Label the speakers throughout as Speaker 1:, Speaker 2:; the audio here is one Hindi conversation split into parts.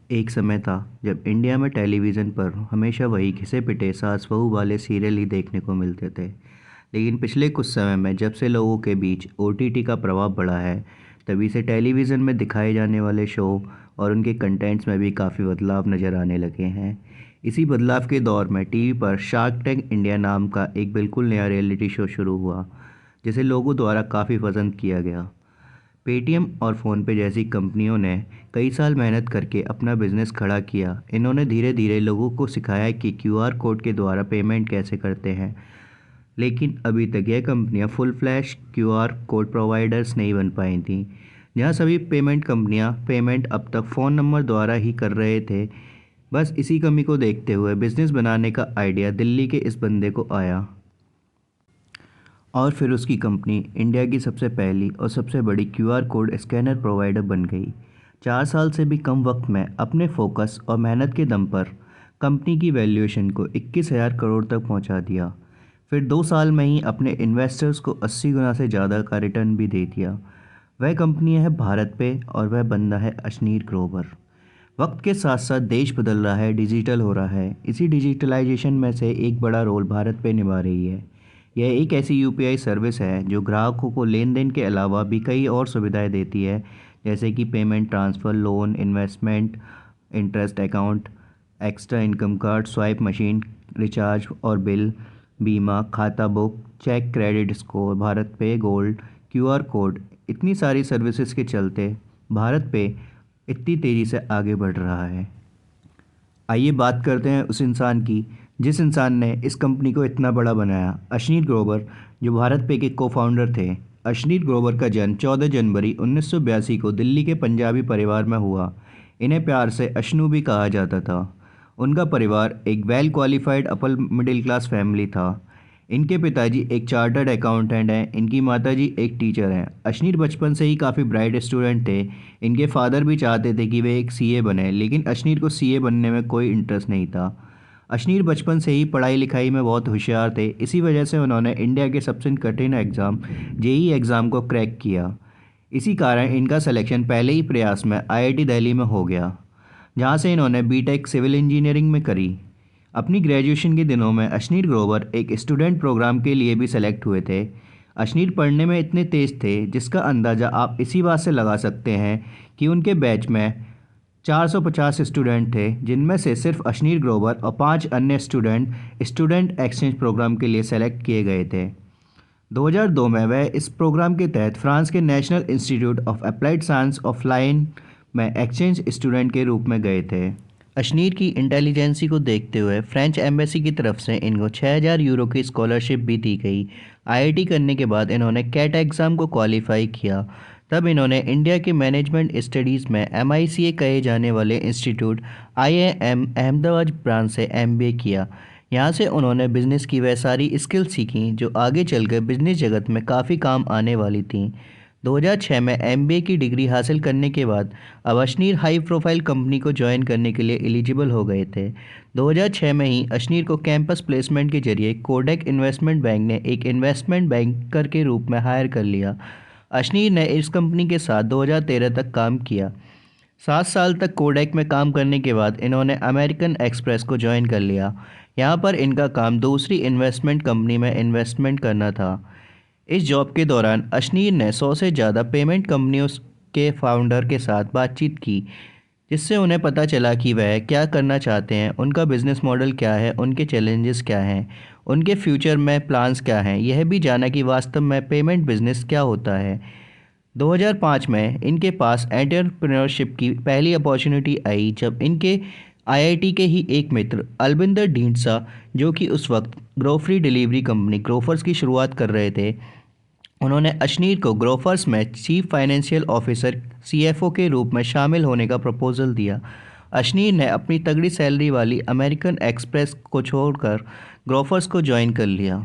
Speaker 1: एक समय था जब इंडिया में टेलीविज़न पर हमेशा वही घिसे पिटे सास बहू वाले सीरियल ही देखने को मिलते थे। लेकिन पिछले कुछ समय में जब से लोगों के बीच ओटीटी का प्रभाव बढ़ा है, तभी से टेलीविज़न में दिखाए जाने वाले शो और उनके कंटेंट्स में भी काफ़ी बदलाव नज़र आने लगे हैं। इसी बदलाव के दौर में टीवी पर शार्क टैंक इंडिया नाम का एक बिल्कुल नया रियलिटी शो शुरू हुआ, जिसे लोगों द्वारा काफ़ी पसंद किया गया। पेटीएम और फ़ोनपे जैसी कंपनियों ने कई साल मेहनत करके अपना बिजनेस खड़ा किया। इन्होंने धीरे धीरे लोगों को सिखाया कि क्यूआर कोड के द्वारा पेमेंट कैसे करते हैं। लेकिन अभी तक यह कंपनियां full flash QR code providers नहीं बन पाई थीं। जहां सभी पेमेंट कंपनियां पेमेंट अब तक फ़ोन नंबर द्वारा ही कर रहे थे। बस इसी कमी को देखते हुए बिज़नेस बनाने का आइडिया दिल्ली के इस बंदे को आया और फिर उसकी कंपनी इंडिया की सबसे पहली और सबसे बड़ी क्यूआर कोड स्कैनर प्रोवाइडर बन गई। 4 साल से भी कम वक्त में अपने फोकस और मेहनत के दम पर कंपनी की वैल्यूएशन को 21,000 करोड़ तक पहुंचा दिया। फिर 2 साल में ही अपने इन्वेस्टर्स को 80 गुना से ज़्यादा का रिटर्न भी दे दिया। वह कंपनी है भारत पे और वह बंदा है अशनीर ग्रोवर। वक्त के साथ साथ देश बदल रहा है, डिजिटल हो रहा है। इसी डिजिटलाइजेशन में से एक बड़ा रोल भारत पे निभा रही है। यह एक ऐसी यूपीआई सर्विस है जो ग्राहकों को लेन देन के अलावा भी कई और सुविधाएं देती है, जैसे कि payment, transfer, loan, investment, interest account, extra income card, swipe machine, recharge और बिल, बीमा, खाता book, cheque, credit score, BharatPe gold, QR code. इतनी सारी सर्विसेज के चलते भारत पे इतनी तेज़ी से आगे बढ़ रहा है। आइए बात करते हैं उस इंसान की जिस इंसान ने इस कंपनी को इतना बड़ा बनाया, अशनीर ग्रोवर, जो भारत पे के को फाउंडर थे। अशनीर ग्रोवर का जन्म 14 जनवरी 1982 को दिल्ली के पंजाबी परिवार में हुआ। इन्हें प्यार से अशनू भी कहा जाता था। उनका परिवार एक well qualified upper middle class family था। इनके पिताजी एक चार्टर्ड अकाउंटेंट हैं, इनकी माताजी एक टीचर हैं। अशनीर बचपन से ही काफ़ी ब्राइट स्टूडेंट थे। इनके फादर भी चाहते थे कि वे एक सीए बने, लेकिन अशनीर को सीए बनने में कोई इंटरेस्ट नहीं था। अशनीर बचपन से ही पढ़ाई लिखाई में बहुत होशियार थे। इसी वजह से उन्होंने इंडिया के सबसे कठिन एग्ज़ाम जेईई एग्ज़ाम को क्रैक किया। इसी कारण इनका सिलेक्शन पहले ही प्रयास में आईआईटी दिल्ली में हो गया, जहां से इन्होंने बीटेक सिविल इंजीनियरिंग में करी। अपनी ग्रेजुएशन के दिनों में अशनीर ग्रोवर एक स्टूडेंट प्रोग्राम के लिए भी सेलेक्ट हुए थे। अशनीर पढ़ने में इतने तेज़ थे जिसका अंदाज़ा आप इसी बात से लगा सकते हैं कि उनके बैच में 450 स्टूडेंट थे, जिनमें से सिर्फ अशनीर ग्रोवर और 5 अन्य स्टूडेंट स्टूडेंट एक्सचेंज प्रोग्राम के लिए सेलेक्ट किए गए थे। 2002 में वह इस प्रोग्राम के तहत फ्रांस के national institute of applied science of line में एक्सचेंज स्टूडेंट के रूप में गए थे। अशनीर की इंटेलिजेंसी को देखते हुए फ्रेंच एम्बेसी की तरफ से इनको 6,000 यूरो की स्कॉलरशिप भी दी गई। आईआईटी करने के बाद इन्होंने कैट एग्ज़ाम को क्वालिफाई किया। तब इन्होंने इंडिया के मैनेजमेंट स्टडीज़ में एमआईसीए कहे जाने वाले इंस्टीट्यूट आईआईएम अहमदाबाद ब्रांच से एमबीए किया। यहाँ से उन्होंने बिज़नेस की वह सारी स्किल सीखी जो आगे चलकर बिज़नेस जगत में काफ़ी काम आने वाली थी। 2006 में एमबीए की डिग्री हासिल करने के बाद अब अशनीर हाई प्रोफाइल कंपनी को ज्वाइन करने के लिए एलिजिबल हो गए थे। 2006 में ही अशनीर को कैंपस प्लेसमेंट के जरिए कोडक इन्वेस्टमेंट बैंक ने एक इन्वेस्टमेंट बैंकर के रूप में हायर कर लिया। अशनीर ने इस कंपनी के साथ 2013 तक काम किया। 7 साल तक कोडक में काम करने के बाद इन्होंने अमेरिकन एक्सप्रेस को ज्वाइन कर लिया। यहाँ पर इनका काम दूसरी इन्वेस्टमेंट कंपनी में इन्वेस्टमेंट करना था। इस जॉब के दौरान अशनीर ने 100 से ज़्यादा पेमेंट कंपनियों के फाउंडर के साथ बातचीत की, जिससे उन्हें पता चला कि वह क्या करना चाहते हैं, उनका बिजनेस मॉडल क्या है, उनके चैलेंजेस क्या हैं, उनके फ्यूचर में प्लान्स क्या हैं। यह भी जाना कि वास्तव में पेमेंट बिजनेस क्या होता है। 2005 में इनके पास एंटरप्रेन्योरशिप की पहली अपॉर्चुनिटी आई, जब इनके आईआईटी के ही एक मित्र अलबिंदर ढींडसा, जो कि उस वक्त ग्रोफरी डिलीवरी कंपनी ग्रोफर्स की शुरुआत कर रहे थे, उन्होंने अशनीर को ग्रोफर्स में चीफ फाइनेंशियल ऑफिसर सीएफओ के रूप में शामिल होने का प्रपोजल दिया। अशनीर ने अपनी तगड़ी सैलरी वाली अमेरिकन एक्सप्रेस को छोड़कर ग्रोफर्स को ज्वाइन कर लिया।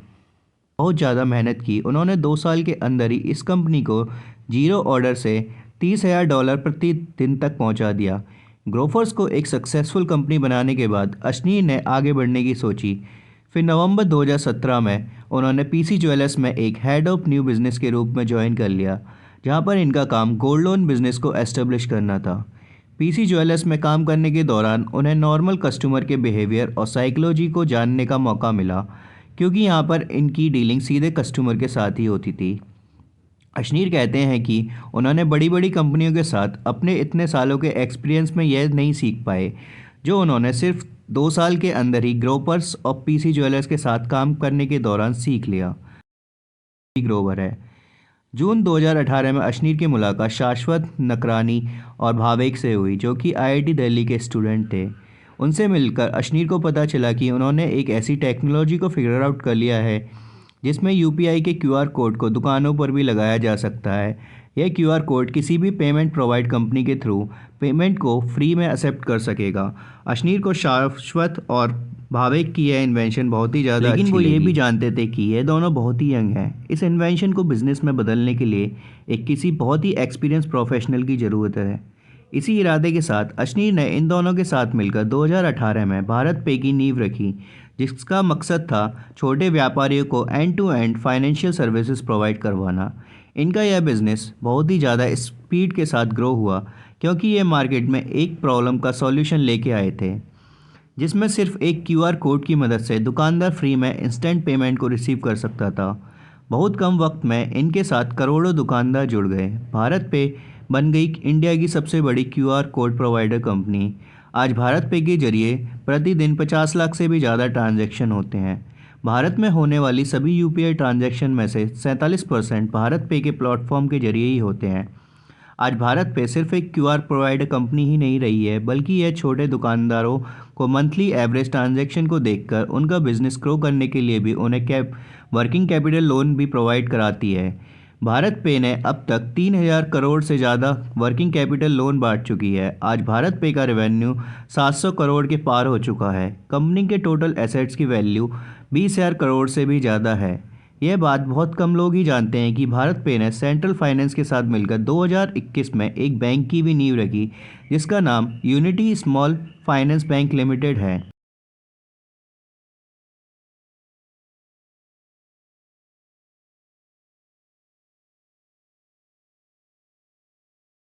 Speaker 1: बहुत ज़्यादा मेहनत की उन्होंने। 2 साल के अंदर ही इस कंपनी को जीरो ऑर्डर से $30,000 प्रति दिन तक पहुंचा दिया। ग्रोफर्स को एक सक्सेसफुल कंपनी बनाने के बाद अशनीर ने आगे बढ़ने की सोची। फिर नवंबर 2017 में उन्होंने पीसी ज्वेलर्स में एक हेड ऑफ न्यू बिज़नेस के रूप में ज्वाइन कर लिया, जहां पर इनका काम गोल्ड लोन बिज़नेस को एस्टेब्लिश करना था। पीसी ज्वेलर्स में काम करने के दौरान उन्हें नॉर्मल कस्टमर के बिहेवियर और साइकोलॉजी को जानने का मौका मिला, क्योंकि यहाँ पर इनकी डीलिंग सीधे कस्टमर के साथ ही होती थी। अशनीर कहते हैं कि उन्होंने बड़ी बड़ी कंपनियों के साथ अपने इतने सालों के एक्सपीरियंस में यह नहीं सीख पाए जो उन्होंने सिर्फ 2 साल के अंदर ही ग्रोपर्स और पीसी ज्वेलर्स के साथ काम करने के दौरान सीख लिया। ग्रोवर है। जून 2018 में अशनीर की मुलाकात शाश्वत नकरानी और भावेक से हुई, जो कि आईआईटी दिल्ली के स्टूडेंट थे। उनसे मिलकर अशनीर को पता चला कि उन्होंने एक ऐसी टेक्नोलॉजी को फिगर आउट कर लिया है जिसमें यूपीआई के क्यूआर कोड को दुकानों पर भी लगाया जा सकता है। यह क्यूआर कोड किसी भी पेमेंट प्रोवाइड कंपनी के थ्रू पेमेंट को फ्री में एक्सेप्ट कर सकेगा। अशनीर को शाश्वत और भावेक की यह इन्वेंशन बहुत ही ज़्यादा लेकिन वो ये भी जानते थे कि ये दोनों बहुत ही यंग हैं। इस इन्वेंशन को बिजनेस में बदलने के लिए एक किसी बहुत ही एक्सपीरियंस प्रोफेशनल की ज़रूरत है। इसी इरादे के साथ अशनीर ने इन दोनों के साथ मिलकर 2018 में भारत पे की नींव रखी, जिसका मकसद था छोटे व्यापारियों को end to end financial services provide करवाना। इनका यह बिज़नेस बहुत ही ज़्यादा स्पीड के साथ ग्रो हुआ, क्योंकि ये मार्केट में एक प्रॉब्लम का सॉल्यूशन लेके आए थे, जिसमें सिर्फ एक क्यूआर कोड की मदद से दुकानदार फ्री में इंस्टेंट पेमेंट को रिसीव कर सकता था। बहुत कम वक्त में इनके साथ करोड़ों दुकानदार जुड़ गए। भारत पे बन गई इंडिया की सबसे बड़ी क्यूआर कोड प्रोवाइडर कंपनी। आज भारत पे के जरिए प्रतिदिन 50 लाख से भी ज़्यादा ट्रांजैक्शन होते हैं। भारत में होने वाली सभी यूपीआई ट्रांजैक्शन में से 47% भारत पे के प्लेटफॉर्म के जरिए ही होते हैं। आज भारत पे सिर्फ एक क्यूआर प्रोवाइडर कंपनी ही नहीं रही है, बल्कि यह छोटे दुकानदारों को मंथली एवरेज ट्रांजैक्शन को देखकर उनका बिजनेस ग्रो करने के लिए भी उन्हें वर्किंग कैपिटल लोन भी प्रोवाइड कराती है। भारत पे ने अब तक 3000 करोड़ से ज़्यादा वर्किंग कैपिटल लोन बांट चुकी है। आज भारत पे का रेवेन्यू 700 करोड़ के पार हो चुका है। कंपनी के टोटल एसेट्स की वैल्यू 20,000 करोड़ से भी ज़्यादा है। यह बात बहुत कम लोग ही जानते हैं कि भारत पे ने सेंट्रल फाइनेंस के साथ मिलकर 2021 में एक बैंक की भी नींव रखी, जिसका नाम unity small finance bank limited है।